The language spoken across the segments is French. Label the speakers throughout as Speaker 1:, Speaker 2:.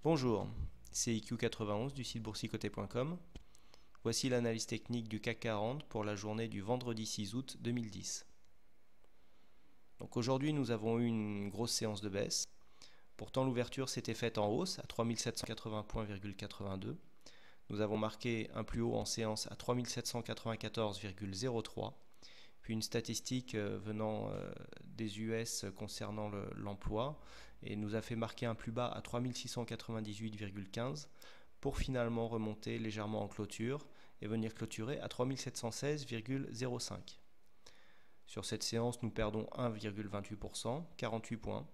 Speaker 1: Bonjour, c'est IQ91 du site boursicoté.com. Voici l'analyse technique du CAC 40 pour la journée du vendredi 6 août 2010. Donc aujourd'hui, nous avons eu une grosse séance de baisse. Pourtant, l'ouverture s'était faite en hausse à 3780 points,82. Nous avons marqué un plus haut en séance à 3794,03. Puis une statistique venant des US concernant l'emploi et nous a fait marquer un plus bas à 3698,15 pour finalement remonter légèrement en clôture et venir clôturer à 3716,05. Sur cette séance, nous perdons 1,28%, 48 points.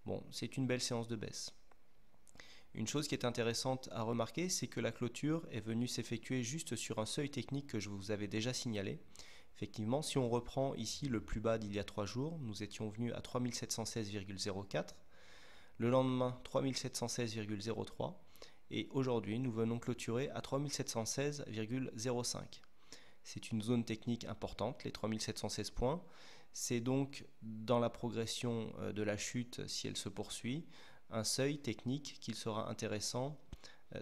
Speaker 1: Bon, c'est une belle séance de baisse. Une chose qui est intéressante à remarquer, c'est que la clôture est venue s'effectuer juste sur un seuil technique que je vous avais déjà signalé. Effectivement, si on reprend ici le plus bas d'il y a 3 jours, nous étions venus à 3716,04. Le lendemain, 3716,03. Et aujourd'hui, nous venons clôturer à 3716,05. C'est une zone technique importante, les 3716 points. C'est donc dans la progression de la chute, si elle se poursuit, un seuil technique qu'il sera intéressant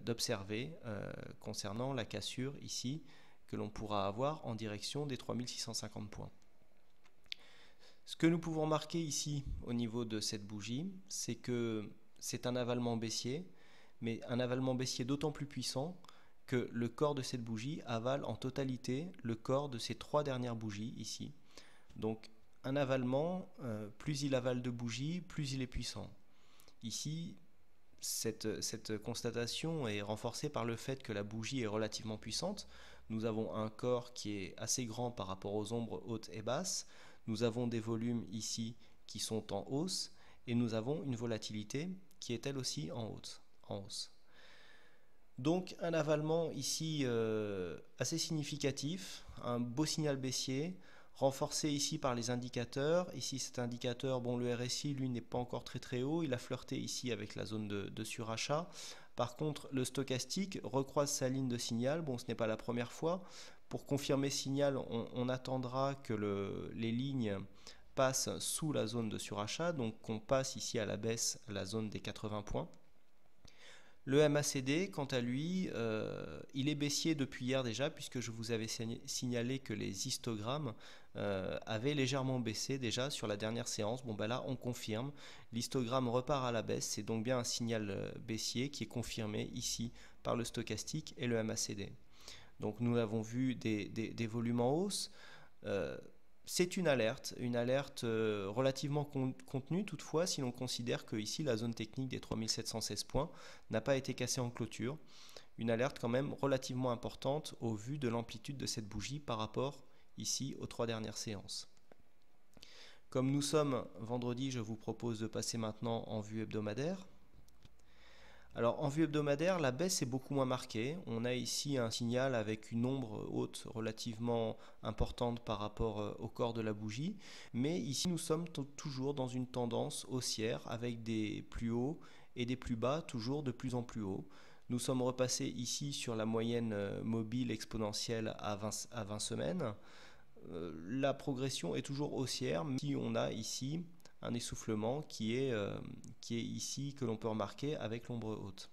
Speaker 1: d'observer concernant la cassure ici que l'on pourra avoir en direction des 3650 points. Ce que nous pouvons marquer ici au niveau de cette bougie, c'est que c'est un avalement baissier, mais un avalement baissier d'autant plus puissant que le corps de cette bougie avale en totalité le corps de ces 3 dernières bougies ici. Donc un avalement, plus il avale de bougies, plus il est puissant. Ici, cette constatation est renforcée par le fait que la bougie est relativement puissante. Nous avons un corps qui est assez grand par rapport aux ombres hautes et basses. Nous avons des volumes ici qui sont en hausse et nous avons une volatilité qui est elle aussi en hausse. Donc un avalement ici assez significatif, un beau signal baissier, renforcé ici par les indicateurs. Ici cet indicateur, bon, le RSI lui n'est pas encore très haut, il a flirté ici avec la zone de surachat. Par contre le stochastique recroise sa ligne de signal, bon, ce n'est pas la première fois. Pour confirmer signal, on attendra que les lignes passent sous la zone de surachat, donc qu'on passe ici à la baisse la zone des 80 points. Le MACD, quant à lui, il est baissier depuis hier déjà, puisque je vous avais signalé que les histogrammes avaient légèrement baissé déjà sur la dernière séance. Bon, ben là, on confirme. L'histogramme repart à la baisse. C'est donc bien un signal baissier qui est confirmé ici par le stochastique et le MACD. Donc nous avons vu des volumes en hausse. C'est une alerte relativement contenue toutefois si l'on considère que ici la zone technique des 3716 points n'a pas été cassée en clôture. Une alerte quand même relativement importante au vu de l'amplitude de cette bougie par rapport ici aux 3 dernières séances. Comme nous sommes vendredi, je vous propose de passer maintenant en vue hebdomadaire. Alors en vue hebdomadaire, la baisse est beaucoup moins marquée. On a ici un signal avec une ombre haute relativement importante par rapport au corps de la bougie. Mais ici nous sommes toujours dans une tendance haussière avec des plus hauts et des plus bas, toujours de plus en plus haut. Nous sommes repassés ici sur la moyenne mobile exponentielle à 20 semaines. La progression est toujours haussière, mais si on a ici un essoufflement qui est ici que l'on peut remarquer avec l'ombre haute.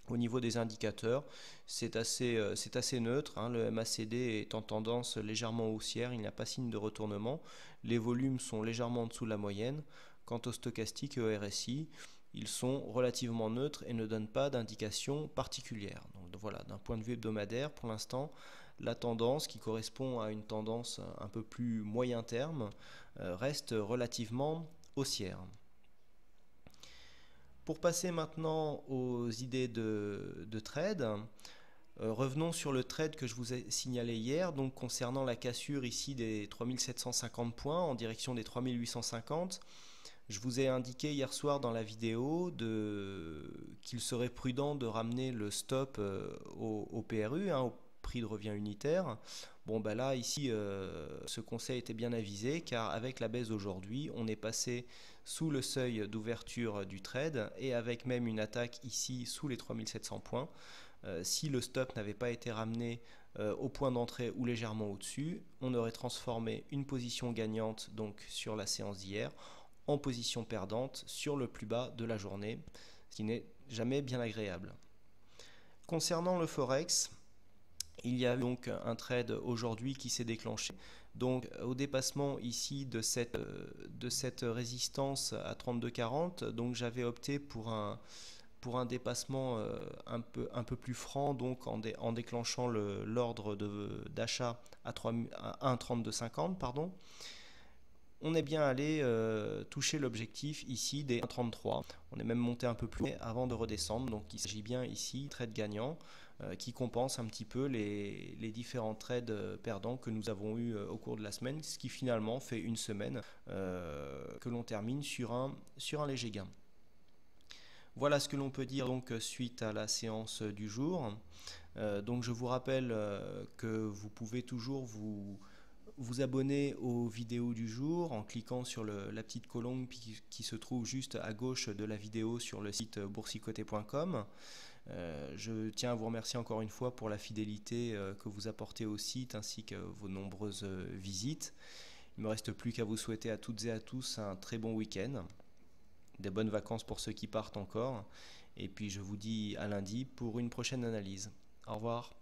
Speaker 1: Au niveau des indicateurs, c'est assez neutre, hein. Le MACD est en tendance légèrement haussière, il n'y a pas signe de retournement. Les volumes sont légèrement en dessous de la moyenne. Quant au stochastique et au RSI, ils sont relativement neutres et ne donnent pas d'indication particulière. Donc voilà, d'un point de vue hebdomadaire, pour l'instant, la tendance qui correspond à une tendance un peu plus moyen terme reste relativement haussière. Pour passer maintenant aux idées de trade, revenons sur le trade que je vous ai signalé hier, donc concernant la cassure ici des 3750 points en direction des 3850. Je vous ai indiqué hier soir dans la vidéo qu'il serait prudent de ramener le stop au PRU, hein, au prix de revient unitaire. Bon, ben là, ici, ce conseil était bien avisé, car avec la baisse d'aujourd'hui, on est passé sous le seuil d'ouverture du trade, et avec même une attaque ici sous les 3700 points. Si le stop n'avait pas été ramené au point d'entrée ou légèrement au-dessus, on aurait transformé une position gagnante donc sur la séance d'hier en position perdante sur le plus bas de la journée, qui n'est jamais bien agréable. Concernant le Forex, il y a donc un trade aujourd'hui qui s'est déclenché. Donc au dépassement ici de cette résistance à 32,40, donc j'avais opté pour un dépassement un peu plus franc, donc en déclenchant l'ordre d'achat à 1,3250, pardon. On est bien allé toucher l'objectif ici des 1,33. On est même monté un peu plus avant de redescendre, donc il s'agit bien ici trade gagnant qui compense un petit peu les différents trades perdants que nous avons eu au cours de la semaine, ce qui finalement fait une semaine que l'on termine sur un léger gain. Voilà ce que l'on peut dire donc suite à la séance du jour. Donc je vous rappelle que vous pouvez toujours vous abonner aux vidéos du jour en cliquant sur la petite colombe qui se trouve juste à gauche de la vidéo sur le site boursicoté.com. Je tiens à vous remercier encore une fois pour la fidélité que vous apportez au site ainsi que vos nombreuses visites. Il ne me reste plus qu'à vous souhaiter à toutes et à tous un très bon week-end, des bonnes vacances pour ceux qui partent encore, et puis je vous dis à lundi pour une prochaine analyse. Au revoir.